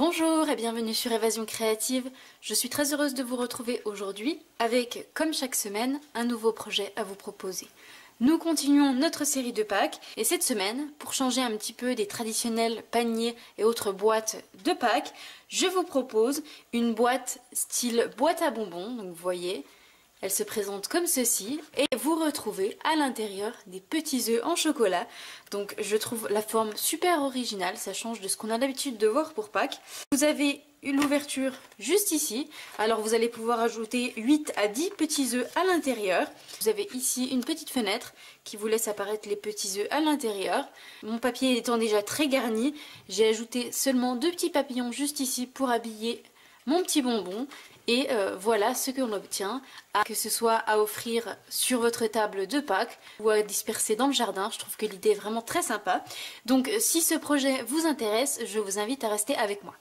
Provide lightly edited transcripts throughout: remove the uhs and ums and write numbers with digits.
Bonjour et bienvenue sur Évasion Créative. Je suis très heureuse de vous retrouver aujourd'hui avec, comme chaque semaine, un nouveau projet à vous proposer. Nous continuons notre série de Pâques et cette semaine, pour changer un petit peu des traditionnels paniers et autres boîtes de Pâques, je vous propose une boîte style boîte à bonbons. Donc vous voyez, elle se présente comme ceci et vous retrouvez à l'intérieur des petits œufs en chocolat. Donc je trouve la forme super originale, ça change de ce qu'on a l'habitude de voir pour Pâques. Vous avez l'ouverture juste ici, alors vous allez pouvoir ajouter 8 à 10 petits œufs à l'intérieur. Vous avez ici une petite fenêtre qui vous laisse apparaître les petits œufs à l'intérieur. Mon papier étant déjà très garni, j'ai ajouté seulement 2 petits papillons juste ici pour habiller mon petit bonbon. Et voilà ce que l'on obtient, que ce soit à offrir sur votre table de Pâques ou à disperser dans le jardin. Je trouve que l'idée est vraiment très sympa. Donc si ce projet vous intéresse, je vous invite à rester avec moi.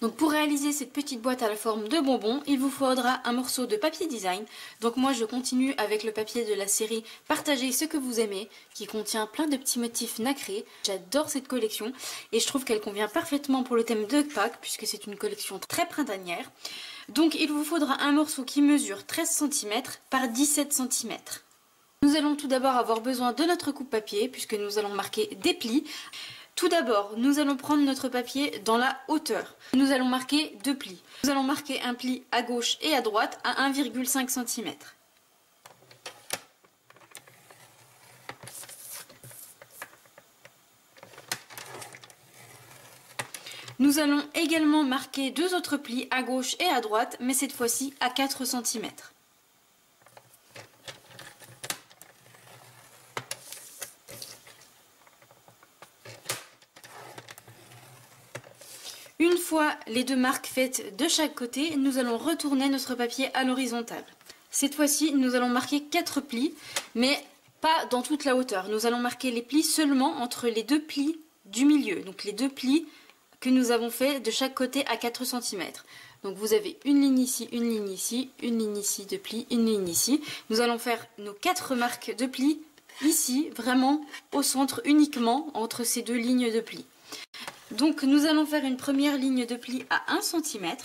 Donc pour réaliser cette petite boîte à la forme de bonbons, il vous faudra un morceau de papier design. Donc moi je continue avec le papier de la série Partagez ce que vous aimez, qui contient plein de petits motifs nacrés. J'adore cette collection et je trouve qu'elle convient parfaitement pour le thème de Pâques, puisque c'est une collection très printanière. Donc il vous faudra un morceau qui mesure 13 cm par 17 cm. Nous allons tout d'abord avoir besoin de notre coupe-papier, puisque nous allons marquer des plis. Tout d'abord, nous allons prendre notre papier dans la hauteur. Nous allons marquer 2 plis. Nous allons marquer un pli à gauche et à droite à 1,5 cm. Nous allons également marquer 2 autres plis à gauche et à droite, mais cette fois-ci à 4 cm. Une fois les 2 marques faites de chaque côté, nous allons retourner notre papier à l'horizontale. Cette fois-ci, nous allons marquer 4 plis, mais pas dans toute la hauteur. Nous allons marquer les plis seulement entre les 2 plis du milieu, donc les 2 plis que nous avons fait de chaque côté à 4 cm. Donc vous avez une ligne ici, une ligne ici, une ligne ici de plis, une ligne ici. Nous allons faire nos 4 marques de plis ici, vraiment au centre uniquement entre ces 2 lignes de plis. Donc nous allons faire une première ligne de pli à 1 cm.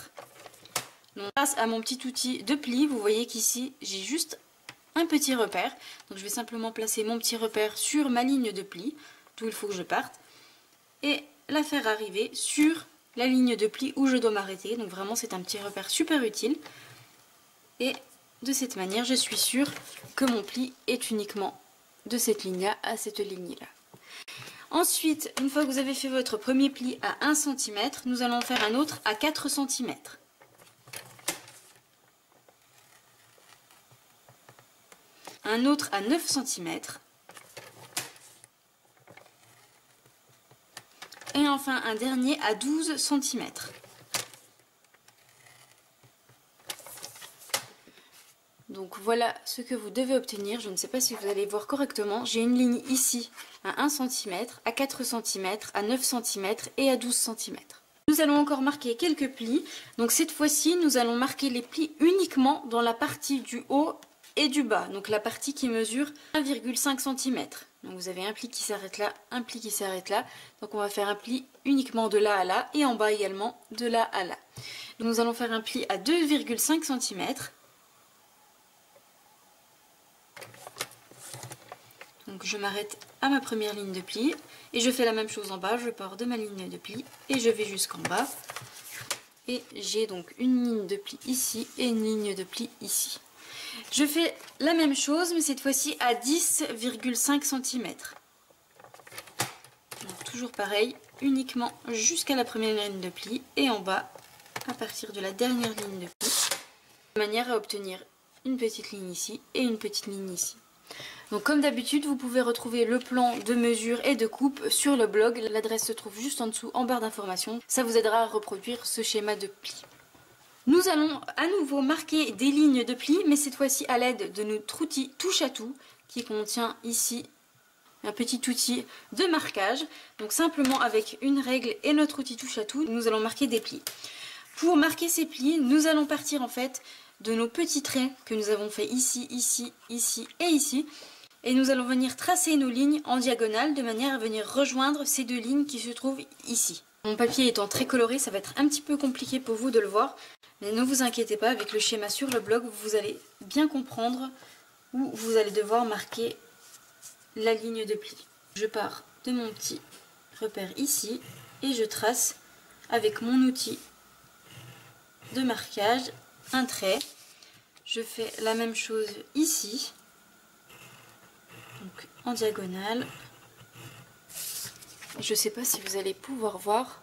Donc, grâce à mon petit outil de pli, vous voyez qu'ici j'ai juste un petit repère. Donc je vais simplement placer mon petit repère sur ma ligne de pli, d'où il faut que je parte, et la faire arriver sur la ligne de pli où je dois m'arrêter. Donc vraiment c'est un petit repère super utile. Et de cette manière je suis sûre que mon pli est uniquement de cette ligne-là à cette ligne-là. Ensuite, une fois que vous avez fait votre premier pli à 1 cm, nous allons faire un autre à 4 cm. Un autre à 9 cm. Et enfin un dernier à 12 cm. Donc voilà ce que vous devez obtenir. Je ne sais pas si vous allez voir correctement. J'ai une ligne ici à 1 cm, à 4 cm, à 9 cm et à 12 cm. Nous allons encore marquer quelques plis. Donc cette fois-ci, nous allons marquer les plis uniquement dans la partie du haut et du bas. Donc la partie qui mesure 1,5 cm. Donc vous avez un pli qui s'arrête là, un pli qui s'arrête là. Donc on va faire un pli uniquement de là à là et en bas également de là à là. Donc nous allons faire un pli à 2,5 cm. Donc je m'arrête à ma première ligne de pli et je fais la même chose en bas, je pars de ma ligne de pli et je vais jusqu'en bas. Et j'ai donc une ligne de pli ici et une ligne de pli ici. Je fais la même chose mais cette fois-ci à 10,5 cm. Donc toujours pareil, uniquement jusqu'à la première ligne de pli et en bas à partir de la dernière ligne de pli. De manière à obtenir une petite ligne ici et une petite ligne ici. Donc comme d'habitude, vous pouvez retrouver le plan de mesure et de coupe sur le blog. L'adresse se trouve juste en dessous en barre d'informations. Ça vous aidera à reproduire ce schéma de pli. Nous allons à nouveau marquer des lignes de pli, mais cette fois-ci à l'aide de notre outil touche à tout qui contient ici un petit outil de marquage. Donc simplement avec une règle et notre outil touche à tout, nous allons marquer des plis. Pour marquer ces plis, nous allons partir en fait de nos petits traits que nous avons fait ici, ici, ici et ici. Et nous allons venir tracer nos lignes en diagonale de manière à venir rejoindre ces 2 lignes qui se trouvent ici. Mon papier étant très coloré, ça va être un petit peu compliqué pour vous de le voir. Mais ne vous inquiétez pas, avec le schéma sur le blog, vous allez bien comprendre où vous allez devoir marquer la ligne de pli. Je pars de mon petit repère ici et je trace avec mon outil de marquage un trait. Je fais la même chose ici, donc en diagonale. Je ne sais pas si vous allez pouvoir voir.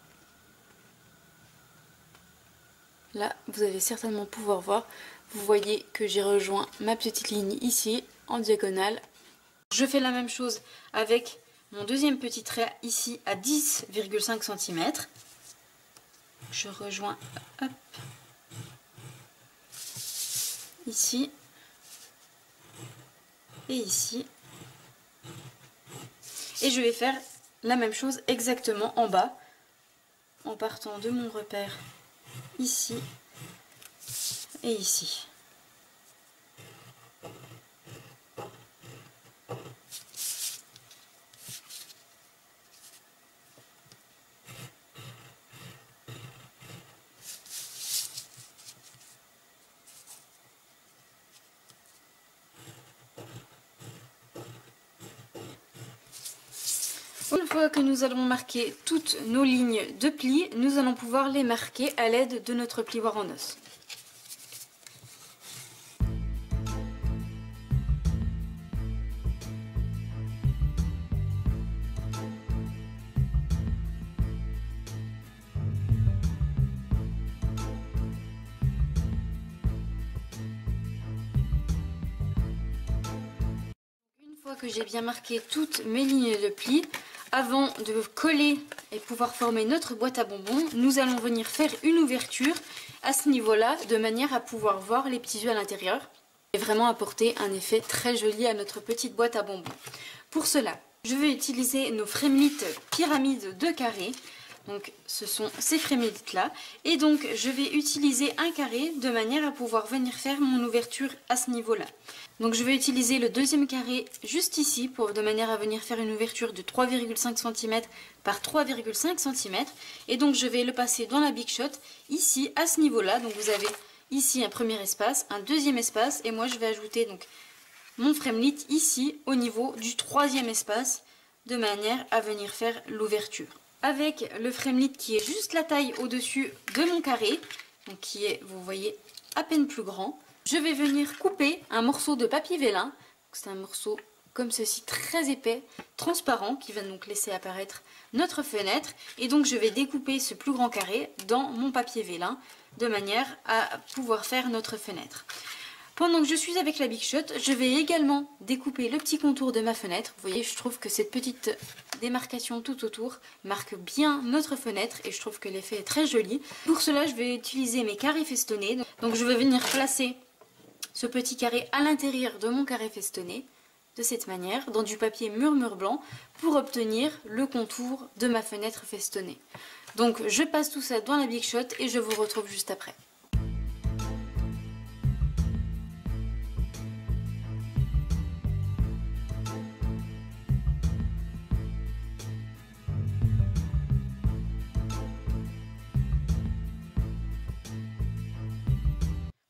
Là, vous allez certainement pouvoir voir. Vous voyez que j'ai rejoint ma petite ligne ici, en diagonale. Je fais la même chose avec mon deuxième petit trait ici à 10,5 cm. Je rejoins, hop, ici et ici. Et je vais faire la même chose exactement en bas, en partant de mon repère ici et ici. Une fois que nous allons marquer toutes nos lignes de plis, nous allons pouvoir les marquer à l'aide de notre plioir en os. Une fois que j'ai bien marqué toutes mes lignes de plis, avant de coller et pouvoir former notre boîte à bonbons, nous allons venir faire une ouverture à ce niveau-là, de manière à pouvoir voir les petits yeux à l'intérieur et vraiment apporter un effet très joli à notre petite boîte à bonbons. Pour cela, je vais utiliser nos Fremlit pyramides de carré. Donc ce sont ces frémélites là, et donc je vais utiliser un carré de manière à pouvoir venir faire mon ouverture à ce niveau là. Donc je vais utiliser le deuxième carré juste ici de manière à venir faire une ouverture de 3,5 cm par 3,5 cm, et donc je vais le passer dans la Big Shot ici à ce niveau là. Donc vous avez ici un premier espace, un deuxième espace, et moi je vais ajouter donc mon Fremlit ici au niveau du troisième espace de manière à venir faire l'ouverture. Avec le Fremlit qui est juste la taille au-dessus de mon carré, donc qui est, vous voyez, à peine plus grand, je vais venir couper un morceau de papier vélin. C'est un morceau comme ceci, très épais, transparent, qui va donc laisser apparaître notre fenêtre. Et donc je vais découper ce plus grand carré dans mon papier vélin, de manière à pouvoir faire notre fenêtre. Pendant que je suis avec la Big Shot, je vais également découper le petit contour de ma fenêtre. Vous voyez, je trouve que cette petite démarcation tout autour marque bien notre fenêtre et je trouve que l'effet est très joli. Pour cela, je vais utiliser mes carrés festonnés. Donc je vais venir placer ce petit carré à l'intérieur de mon carré festonné, de cette manière, dans du papier murmure blanc, pour obtenir le contour de ma fenêtre festonnée. Donc je passe tout ça dans la Big Shot et je vous retrouve juste après.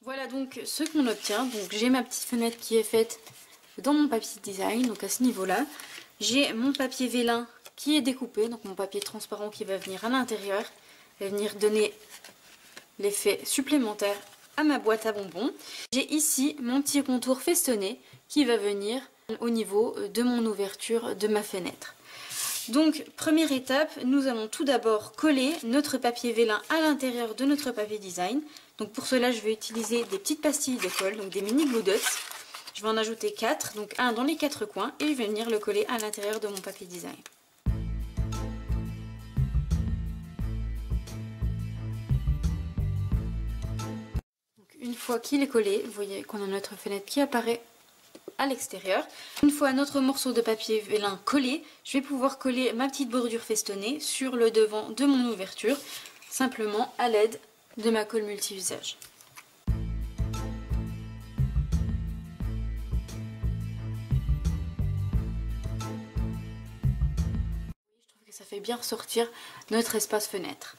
Voilà donc ce qu'on obtient. Donc j'ai ma petite fenêtre qui est faite dans mon papier design, donc à ce niveau-là. J'ai mon papier vélin qui est découpé, donc mon papier transparent qui va venir à l'intérieur, va venir donner l'effet supplémentaire à ma boîte à bonbons. J'ai ici mon petit contour festonné qui va venir au niveau de mon ouverture de ma fenêtre. Donc première étape, nous allons tout d'abord coller notre papier vélin à l'intérieur de notre papier design. Donc pour cela je vais utiliser des petites pastilles de colle, donc des mini glue dots. Je vais en ajouter 4, donc un dans les 4 coins, et je vais venir le coller à l'intérieur de mon papier design. Donc une fois qu'il est collé, vous voyez qu'on a notre fenêtre qui apparaît à l'extérieur. Une fois notre morceau de papier vélin collé, je vais pouvoir coller ma petite bordure festonnée sur le devant de mon ouverture, simplement à l'aide de ma colle multi-usage. Je trouve que ça fait fait bien ressortir notre espace fenêtre.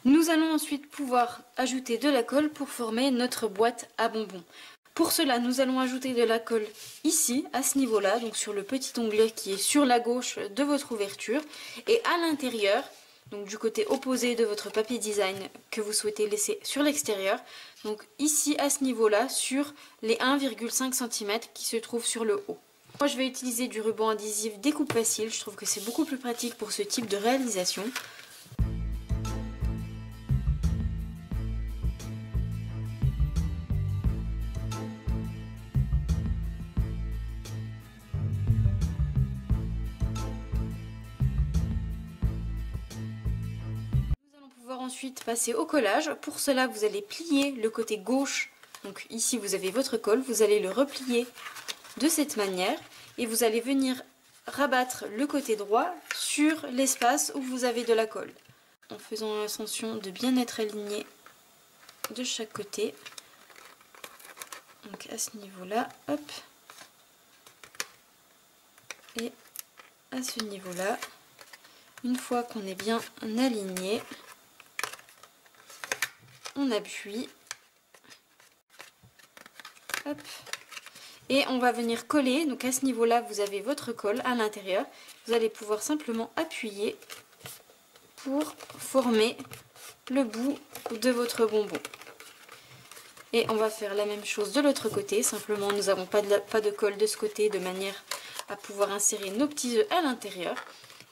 Nous allons ensuite pouvoir ajouter de la colle pour former notre boîte à bonbons. Pour cela, nous allons ajouter de la colle ici, à ce niveau-là, donc sur le petit onglet qui est sur la gauche de votre ouverture. Et à l'intérieur, donc du côté opposé de votre papier design que vous souhaitez laisser sur l'extérieur, donc ici à ce niveau-là, sur les 1,5 cm qui se trouvent sur le haut. Moi je vais utiliser du ruban adhésif découpe facile, je trouve que c'est beaucoup plus pratique pour ce type de réalisation. Ensuite passer au collage. Pour cela vous allez plier le côté gauche, donc ici vous avez votre colle, vous allez le replier de cette manière et vous allez venir rabattre le côté droit sur l'espace où vous avez de la colle, en faisant attention de bien être aligné de chaque côté. Donc à ce niveau là, hop, et à ce niveau là. Une fois qu'on est bien aligné, on appuie, hop, et on va venir coller. Donc à ce niveau là vous avez votre colle à l'intérieur, vous allez pouvoir simplement appuyer pour former le bout de votre bonbon. Et on va faire la même chose de l'autre côté, simplement nous n'avons pas de colle de ce côté de manière à pouvoir insérer nos petits œufs à l'intérieur.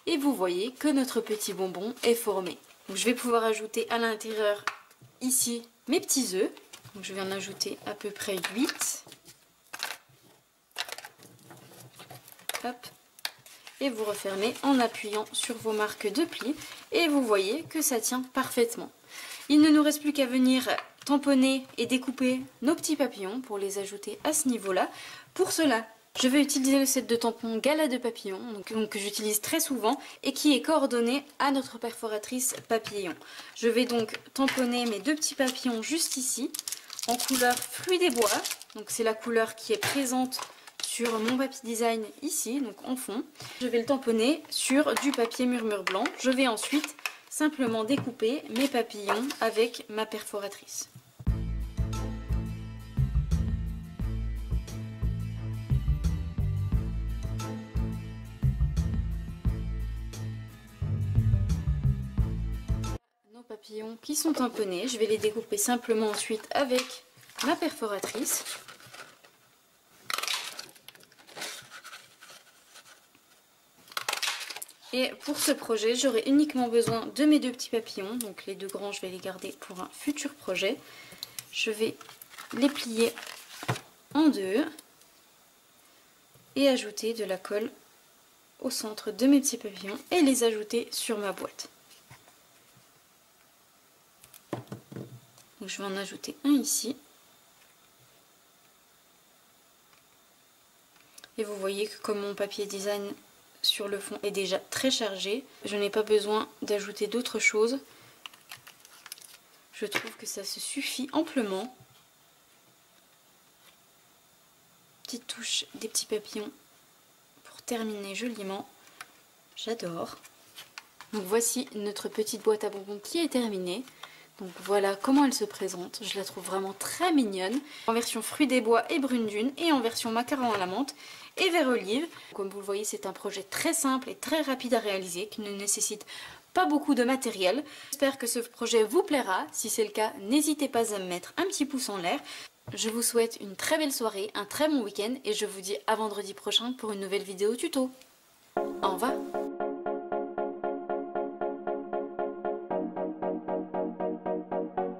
Et vous voyez que notre petit bonbon est formé. Donc je vais pouvoir ajouter à l'intérieur ici mes petits œufs, donc je vais en ajouter à peu près 8. Hop. Et vous refermez en appuyant sur vos marques de pli et vous voyez que ça tient parfaitement. Il ne nous reste plus qu'à venir tamponner et découper nos petits papillons pour les ajouter à ce niveau-là. Pour cela, je vais utiliser le set de tampons Gala de papillons, donc que j'utilise très souvent et qui est coordonné à notre perforatrice papillon. Je vais donc tamponner mes deux petits papillons juste ici, en couleur fruit des bois. Donc c'est la couleur qui est présente sur mon papier design ici, donc en fond. Je vais le tamponner sur du papier murmure blanc. Je vais ensuite simplement découper mes papillons avec ma perforatrice. Papillons qui sont tamponnés, je vais les découper simplement ensuite avec ma perforatrice. Et pour ce projet, j'aurai uniquement besoin de mes deux petits papillons, donc les deux grands je vais les garder pour un futur projet. Je vais les plier en deux et ajouter de la colle au centre de mes petits papillons et les ajouter sur ma boîte. Donc je vais en ajouter un ici. Et vous voyez que comme mon papier design sur le fond est déjà très chargé, je n'ai pas besoin d'ajouter d'autres choses. Je trouve que ça se suffit amplement. Petite touche des petits papillons pour terminer joliment. J'adore. Donc voici notre petite boîte à bonbons qui est terminée. Donc voilà comment elle se présente, je la trouve vraiment très mignonne. En version fruits des bois et brune dune et en version macaron à la menthe et vert olive. Comme vous le voyez, c'est un projet très simple et très rapide à réaliser qui ne nécessite pas beaucoup de matériel. J'espère que ce projet vous plaira. Si c'est le cas, n'hésitez pas à me mettre un petit pouce en l'air. Je vous souhaite une très belle soirée, un très bon week-end et je vous dis à vendredi prochain pour une nouvelle vidéo tuto. Au revoir.